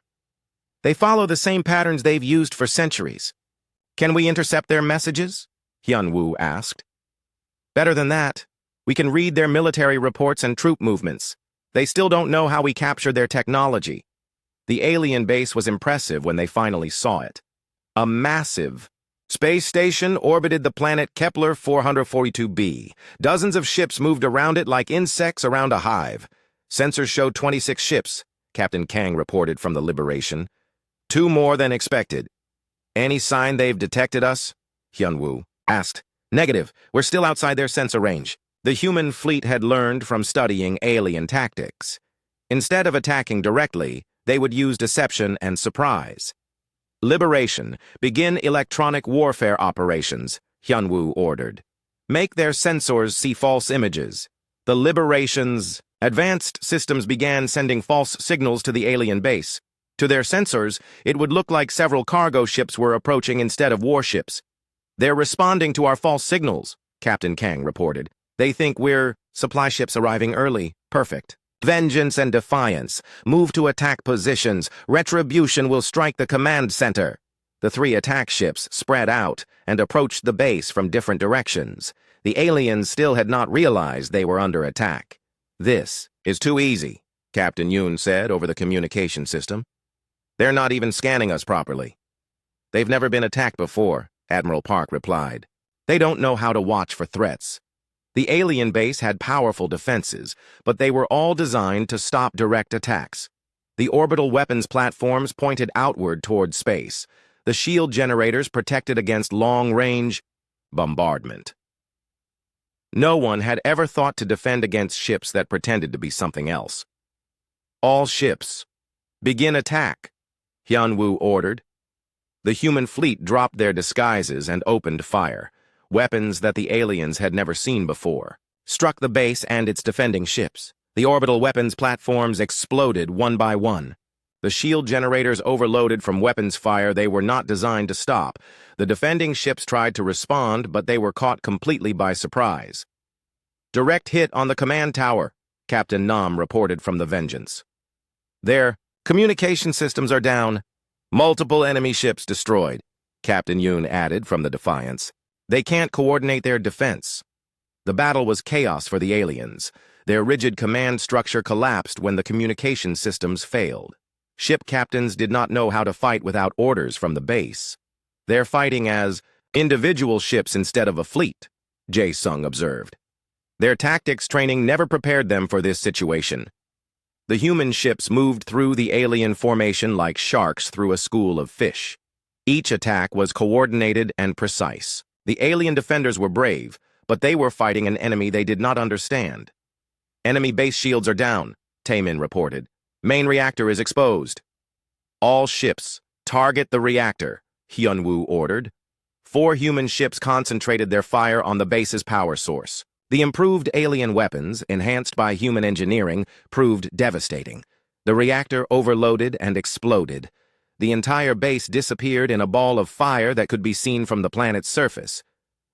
"They follow the same patterns they've used for centuries." "Can we intercept their messages?" Hyunwoo asked. "Better than that. We can read their military reports and troop movements. They still don't know how we captured their technology." The alien base was impressive when they finally saw it. A massive space station orbited the planet Kepler 442b. Dozens of ships moved around it like insects around a hive. Sensors showed 26 ships, Captain Kang reported from the Liberation. 2 more than expected. "Any sign they've detected us?" Hyunwoo asked. "Negative. We're still outside their sensor range." The human fleet had learned from studying alien tactics. Instead of attacking directly, they would use deception and surprise. "Liberation, begin electronic warfare operations," Hyunwoo ordered. "Make their sensors see false images." The Liberation's advanced systems began sending false signals to the alien base. To their sensors, it would look like several cargo ships were approaching instead of warships. "They're responding to our false signals," Captain Kang reported. "They think we're supply ships arriving early. Perfect." Vengeance and defiance. Move to attack positions. Retribution will strike the command center. The three attack ships spread out and approached the base from different directions. The aliens still had not realized they were under attack. "This is too easy," Captain Yoon said over the communication system. "They're not even scanning us properly." "They've never been attacked before," Admiral Park replied. "They don't know how to watch for threats." The alien base had powerful defenses, but they were all designed to stop direct attacks. The orbital weapons platforms pointed outward toward space. The shield generators protected against long-range bombardment. No one had ever thought to defend against ships that pretended to be something else. "All ships, begin attack," Hyun-woo ordered. The human fleet dropped their disguises and opened fire. Weapons that the aliens had never seen before struck the base and its defending ships. The orbital weapons platforms exploded one by one. The shield generators overloaded from weapons fire they were not designed to stop. The defending ships tried to respond, but they were caught completely by surprise. "Direct hit on the command tower," Captain Nam reported from the Vengeance. "Their communication systems are down. Multiple enemy ships destroyed," Captain Yoon added from the Defiance. "They can't coordinate their defense." The battle was chaos for the aliens. Their rigid command structure collapsed when the communication systems failed. Ship captains did not know how to fight without orders from the base. "They're fighting as individual ships instead of a fleet," Jae-sung observed. "Their tactics training never prepared them for this situation." The human ships moved through the alien formation like sharks through a school of fish. Each attack was coordinated and precise. The alien defenders were brave, but they were fighting an enemy they did not understand. "Enemy base shields are down," Taemin reported. "Main reactor is exposed." "All ships, target the reactor," Hyun-woo ordered. 4 human ships concentrated their fire on the base's power source. The improved alien weapons, enhanced by human engineering, proved devastating. The reactor overloaded and exploded. The entire base disappeared in a ball of fire that could be seen from the planet's surface.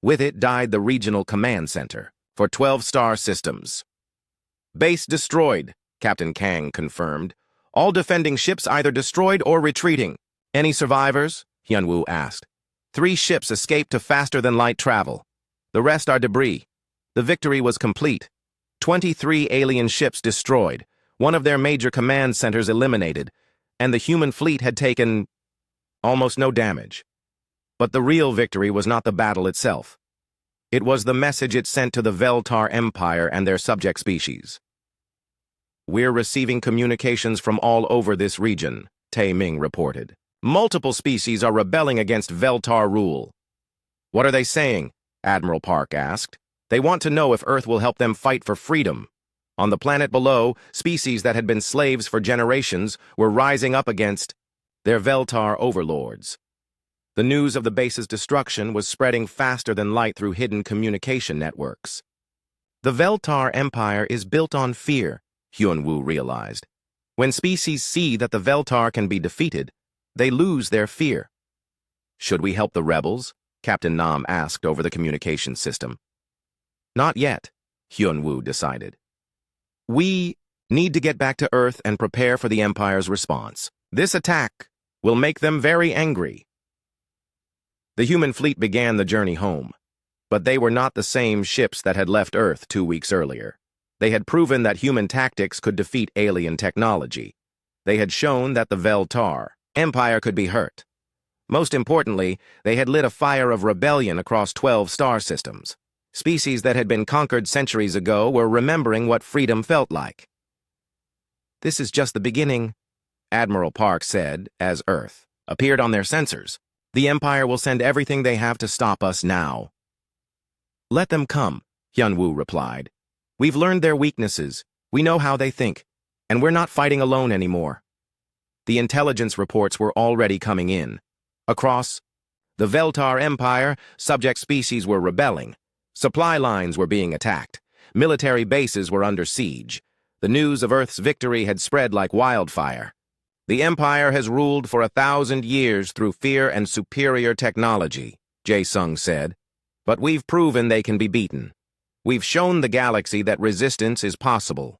With it died the regional command center for 12-star systems. "Base destroyed," Captain Kang confirmed. "All defending ships either destroyed or retreating." "Any survivors?" Hyun-woo asked. 3 ships escaped to faster-than-light travel. The rest are debris. The victory was complete. 23 alien ships destroyed, one of their major command centers eliminated, and the human fleet had taken almost no damage. But the real victory was not the battle itself. It was the message it sent to the Veltar Empire and their subject species. "We're receiving communications from all over this region," Tae-Ming reported. "Multiple species are rebelling against Veltar rule." "What are they saying?" Admiral Park asked. "They want to know if Earth will help them fight for freedom." On the planet below, species that had been slaves for generations were rising up against their Veltar overlords. The news of the base's destruction was spreading faster than light through hidden communication networks. "The Veltar Empire is built on fear," Hyun-woo realized. "When species see that the Veltar can be defeated, they lose their fear." "Should we help the rebels?" Captain Nam asked over the communication system. "Not yet," Hyun-woo decided. "We need to get back to Earth and prepare for the Empire's response. This attack will make them very angry." The human fleet began the journey home, but they were not the same ships that had left Earth 2 weeks earlier. They had proven that human tactics could defeat alien technology. They had shown that the Veltar Empire could be hurt. Most importantly, they had lit a fire of rebellion across 12 star systems. Species that had been conquered centuries ago were remembering what freedom felt like. "This is just the beginning," Admiral Park said as Earth appeared on their sensors. "The Empire will send everything they have to stop us now." "Let them come," Hyun-woo replied. "We've learned their weaknesses. We know how they think. And we're not fighting alone anymore." The intelligence reports were already coming in. Across the Veltar Empire, subject species were rebelling. Supply lines were being attacked. Military bases were under siege. The news of Earth's victory had spread like wildfire. "The Empire has ruled for 1,000 years through fear and superior technology," Jae-sung said. "But we've proven they can be beaten. We've shown the galaxy that resistance is possible."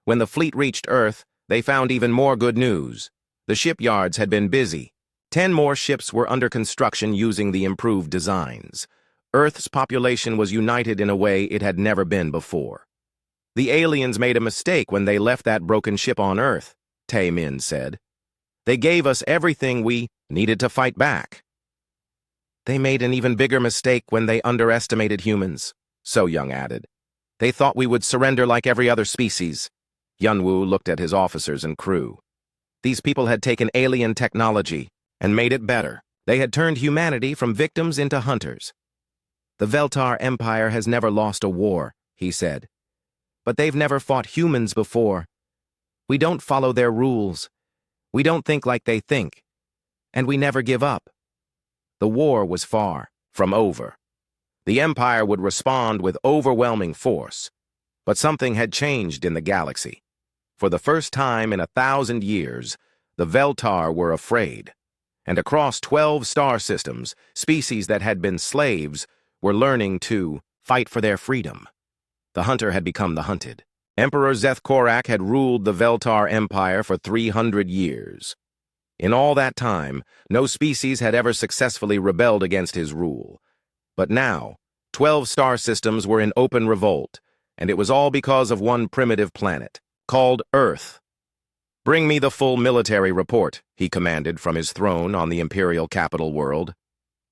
When the fleet reached Earth, they found even more good news. The shipyards had been busy. 10 more ships were under construction using the improved designs. Earth's population was united in a way it had never been before. The aliens made a mistake when they left that broken ship on Earth, Tae-min said. They gave us everything we needed to fight back. They made an even bigger mistake when they underestimated humans, So-young added. They thought we would surrender like every other species. Hyun-woo looked at his officers and crew. These people had taken alien technology and made it better. They had turned humanity from victims into hunters. The Veltar Empire has never lost a war, he said. But they've never fought humans before. We don't follow their rules. We don't think like they think. And we never give up. The war was far from over. The Empire would respond with overwhelming force. But something had changed in the galaxy. For the first time in 1,000 years, the Veltar were afraid. And across 12 star systems, species that had been slaves were learning to fight for their freedom. The hunter had become the hunted. Emperor Zeth-Korak had ruled the Veltar Empire for 300 years. In all that time, no species had ever successfully rebelled against his rule. But now, 12 star systems were in open revolt, and it was all because of one primitive planet, called Earth. Bring me the full military report, he commanded from his throne on the imperial capital world.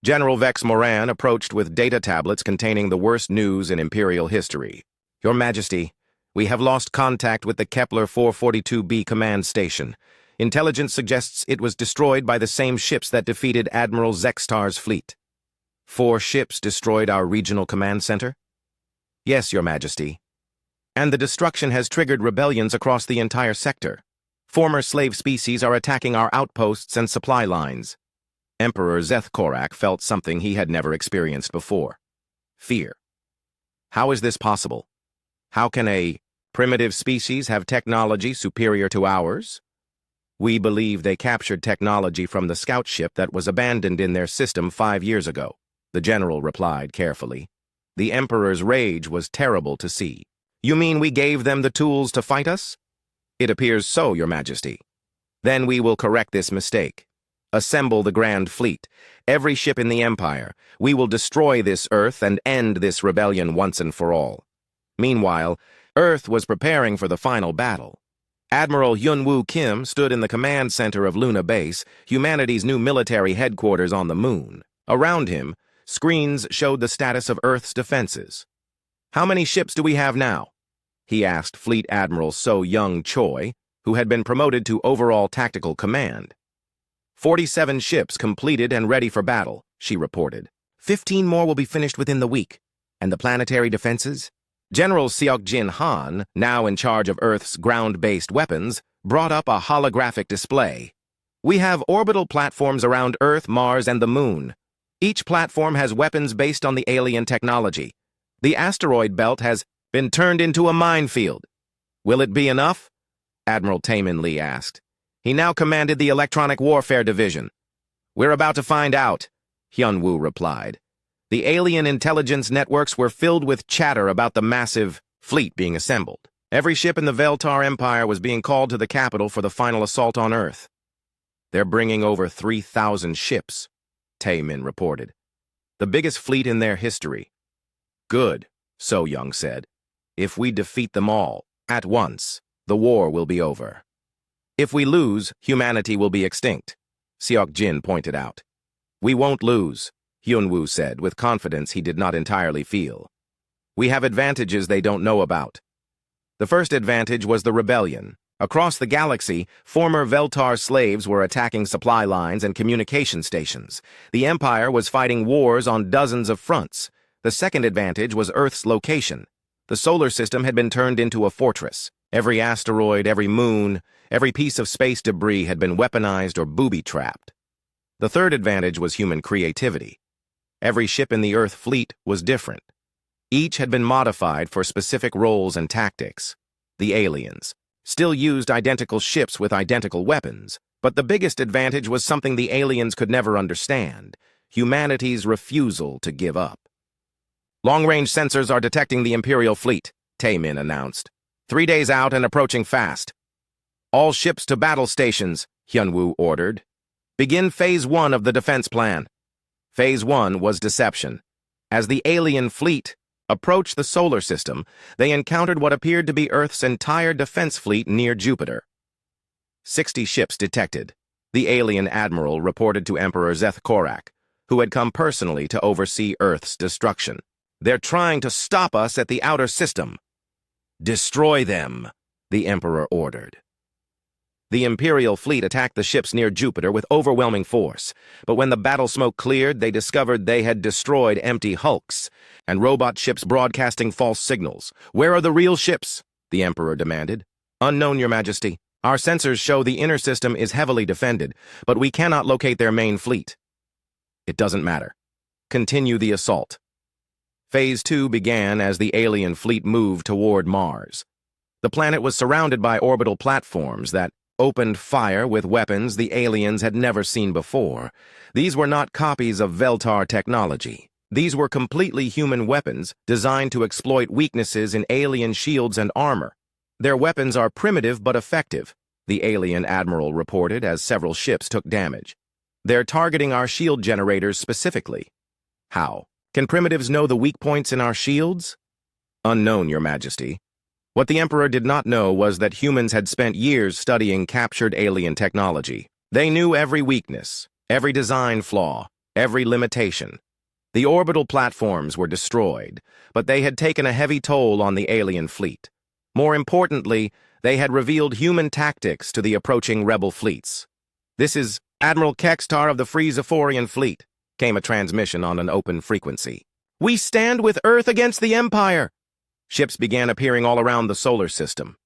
General Vex Moran approached with data tablets containing the worst news in imperial history. Your Majesty, we have lost contact with the Kepler 442b command station. Intelligence suggests it was destroyed by the same ships that defeated Admiral Zextar's fleet. 4 ships destroyed our regional command center? Yes, Your Majesty. And the destruction has triggered rebellions across the entire sector. Former slave species are attacking our outposts and supply lines. Emperor Zeth-Korak felt something he had never experienced before. Fear. How is this possible? How can a primitive species have technology superior to ours? We believe they captured technology from the scout ship that was abandoned in their system 5 years ago, the general replied carefully. The Emperor's rage was terrible to see. You mean we gave them the tools to fight us? It appears so, Your Majesty. Then we will correct this mistake. Assemble the Grand Fleet, every ship in the Empire. We will destroy this Earth and end this rebellion once and for all. Meanwhile, Earth was preparing for the final battle. Admiral Hyun-woo Kim stood in the command center of Luna Base, humanity's new military headquarters on the moon. Around him, screens showed the status of Earth's defenses. How many ships do we have now? He asked Fleet Admiral So-young Choi, who had been promoted to overall tactical command. 47 ships completed and ready for battle, she reported. 15 more will be finished within the week. And the planetary defenses? General Seok-jin Han, now in charge of Earth's ground-based weapons, brought up a holographic display. We have orbital platforms around Earth, Mars, and the Moon. Each platform has weapons based on the alien technology. The asteroid belt has been turned into a minefield. Will it be enough? Admiral Tae-min Lee asked. He now commanded the Electronic Warfare Division. We're about to find out, Hyun-woo replied. The alien intelligence networks were filled with chatter about the massive fleet being assembled. Every ship in the Veltar Empire was being called to the capital for the final assault on Earth. They're bringing over 3,000 ships, Tae-min reported. The biggest fleet in their history. Good, So-young said. If we defeat them all, at once, the war will be over. If we lose, humanity will be extinct, Seok-jin pointed out. We won't lose, Hyun-woo said with confidence he did not entirely feel. We have advantages they don't know about. The first advantage was the rebellion. Across the galaxy, former Veltar slaves were attacking supply lines and communication stations. The Empire was fighting wars on dozens of fronts. The second advantage was Earth's location. The solar system had been turned into a fortress. Every asteroid, every moon, every piece of space debris had been weaponized or booby-trapped. The third advantage was human creativity. Every ship in the Earth fleet was different. Each had been modified for specific roles and tactics. The aliens still used identical ships with identical weapons, but the biggest advantage was something the aliens could never understand: humanity's refusal to give up. Long-range sensors are detecting the Imperial fleet, Tae-min announced. 3 days out and approaching fast. All ships to battle stations, Hyunwoo ordered. Begin Phase 1 of the defense plan. Phase 1 was deception. As the alien fleet approached the solar system, they encountered what appeared to be Earth's entire defense fleet near Jupiter. 60 ships detected. The alien admiral reported to Emperor Zeth Korak, who had come personally to oversee Earth's destruction. They're trying to stop us at the outer system. Destroy them, the Emperor ordered. The Imperial fleet attacked the ships near Jupiter with overwhelming force, but when the battle smoke cleared, they discovered they had destroyed empty hulks and robot ships broadcasting false signals. Where are the real ships? The Emperor demanded. Unknown, Your Majesty. Our sensors show the inner system is heavily defended, but we cannot locate their main fleet. It doesn't matter. Continue the assault. Phase 2 began as the alien fleet moved toward Mars. The planet was surrounded by orbital platforms that opened fire with weapons the aliens had never seen before. These were not copies of Veltar technology. These were completely human weapons designed to exploit weaknesses in alien shields and armor. Their weapons are primitive but effective, the alien admiral reported as several ships took damage. They're targeting our shield generators specifically. How? Can primitives know the weak points in our shields? Unknown, Your Majesty. What the Emperor did not know was that humans had spent years studying captured alien technology. They knew every weakness, every design flaw, every limitation. The orbital platforms were destroyed, but they had taken a heavy toll on the alien fleet. More importantly, they had revealed human tactics to the approaching rebel fleets. "This is Admiral Kextar of the Free Zephorian Fleet," came a transmission on an open frequency. "We stand with Earth against the Empire!" Ships began appearing all around the solar system.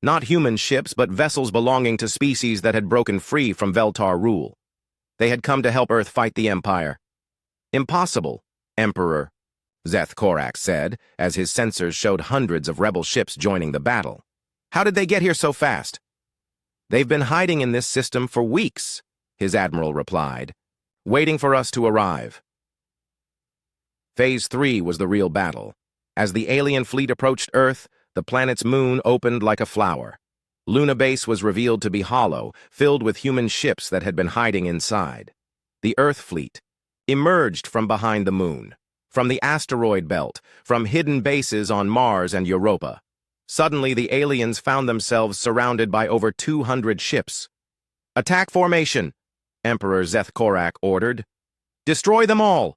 Not human ships, but vessels belonging to species that had broken free from Veltar rule. They had come to help Earth fight the Empire. "Impossible," Emperor Zeth Korak said, as his sensors showed hundreds of rebel ships joining the battle. "How did they get here so fast?" "They've been hiding in this system for weeks," his admiral replied, "waiting for us to arrive." Phase 3 was the real battle. As the alien fleet approached Earth, the planet's moon opened like a flower. Luna Base was revealed to be hollow, filled with human ships that had been hiding inside. The Earth fleet emerged from behind the moon, from the asteroid belt, from hidden bases on Mars and Europa. Suddenly, the aliens found themselves surrounded by over 200 ships. "Attack formation," Emperor Zeth Korak ordered. "Destroy them all!"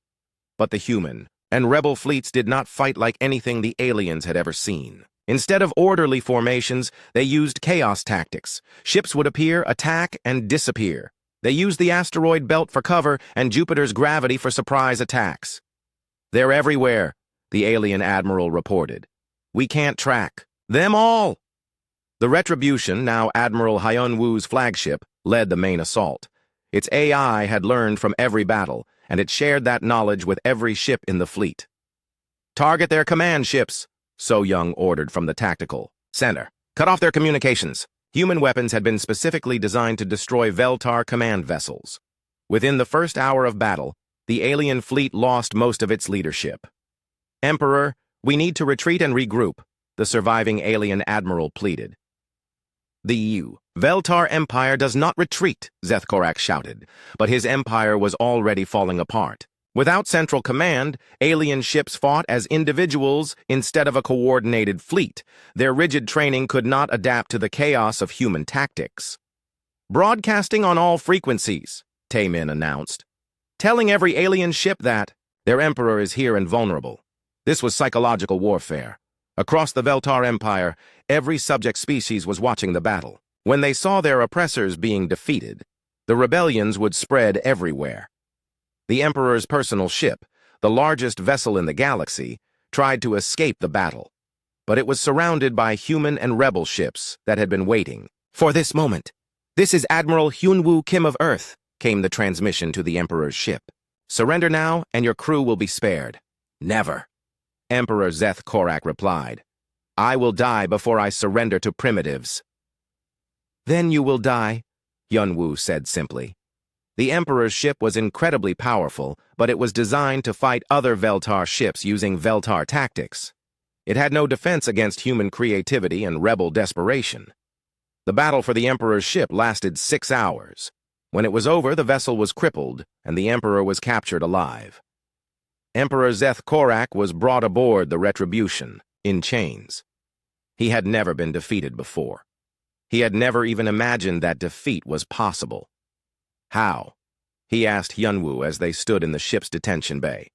But the human and rebel fleets did not fight like anything the aliens had ever seen. Instead of orderly formations, they used chaos tactics. Ships would appear, attack, and disappear. They used the asteroid belt for cover and Jupiter's gravity for surprise attacks. "They're everywhere," the alien admiral reported. "We can't track them all." The Retribution, now Admiral Hyunwoo's flagship, led the main assault. Its AI had learned from every battle, and it shared that knowledge with every ship in the fleet. "Target their command ships," So Young ordered from the tactical center. "Cut off their communications." Human weapons had been specifically designed to destroy Veltar command vessels. Within the first hour of battle, the alien fleet lost most of its leadership. "Emperor, we need to retreat and regroup," the surviving alien admiral pleaded. "The Veltar Empire does not retreat," Zeth Korak shouted, but his empire was already falling apart. Without central command, alien ships fought as individuals instead of a coordinated fleet. Their rigid training could not adapt to the chaos of human tactics. "Broadcasting on all frequencies," Taemin announced, "telling every alien ship that their emperor is here and vulnerable." This was psychological warfare. Across the Veltar Empire, every subject species was watching the battle. When they saw their oppressors being defeated, the rebellions would spread everywhere. The Emperor's personal ship, the largest vessel in the galaxy, tried to escape the battle, but it was surrounded by human and rebel ships that had been waiting for this moment. "This is Admiral Hyunwoo Kim of Earth," came the transmission to the Emperor's ship. "Surrender now, and your crew will be spared." "Never," Emperor Zeth Korak replied. "I will die before I surrender to primitives." "Then you will die," Hyunwoo said simply. The Emperor's ship was incredibly powerful, but it was designed to fight other Veltar ships using Veltar tactics. It had no defense against human creativity and rebel desperation. The battle for the Emperor's ship lasted 6 hours. When it was over, the vessel was crippled, and the Emperor was captured alive. Emperor Zeth Korak was brought aboard the Retribution, in chains. He had never been defeated before. He had never even imagined that defeat was possible. How? He asked Hyunwoo as they stood in the ship's detention bay.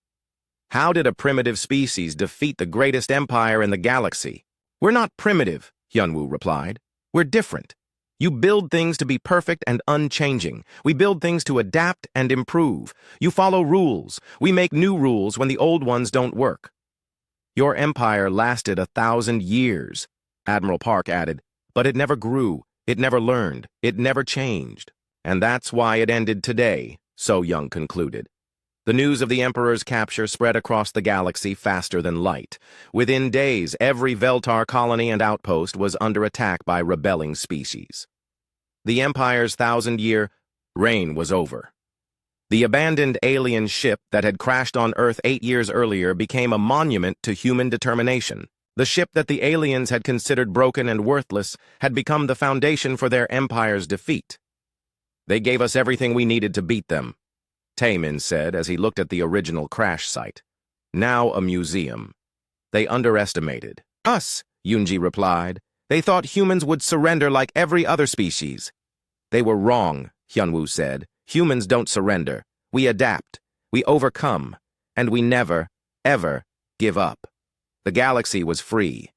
How did a primitive species defeat the greatest empire in the galaxy? We're not primitive, Hyunwoo replied. We're different. You build things to be perfect and unchanging. We build things to adapt and improve. You follow rules. We make new rules when the old ones don't work. Your empire lasted 1,000 years, Admiral Park added, but it never grew, it never learned, it never changed. And that's why it ended today, So Young concluded. The news of the Emperor's capture spread across the galaxy faster than light. Within days, every Veltar colony and outpost was under attack by rebelling species. The Empire's 1,000-year reign was over. The abandoned alien ship that had crashed on Earth 8 years earlier became a monument to human determination. The ship that the aliens had considered broken and worthless had become the foundation for their empire's defeat. They gave us everything we needed to beat them, Taemin said as he looked at the original crash site. Now a museum. They underestimated us, Yoonji replied. They thought humans would surrender like every other species. They were wrong, Hyunwoo said. Humans don't surrender. We adapt. We overcome. And we never, ever give up. The galaxy was free.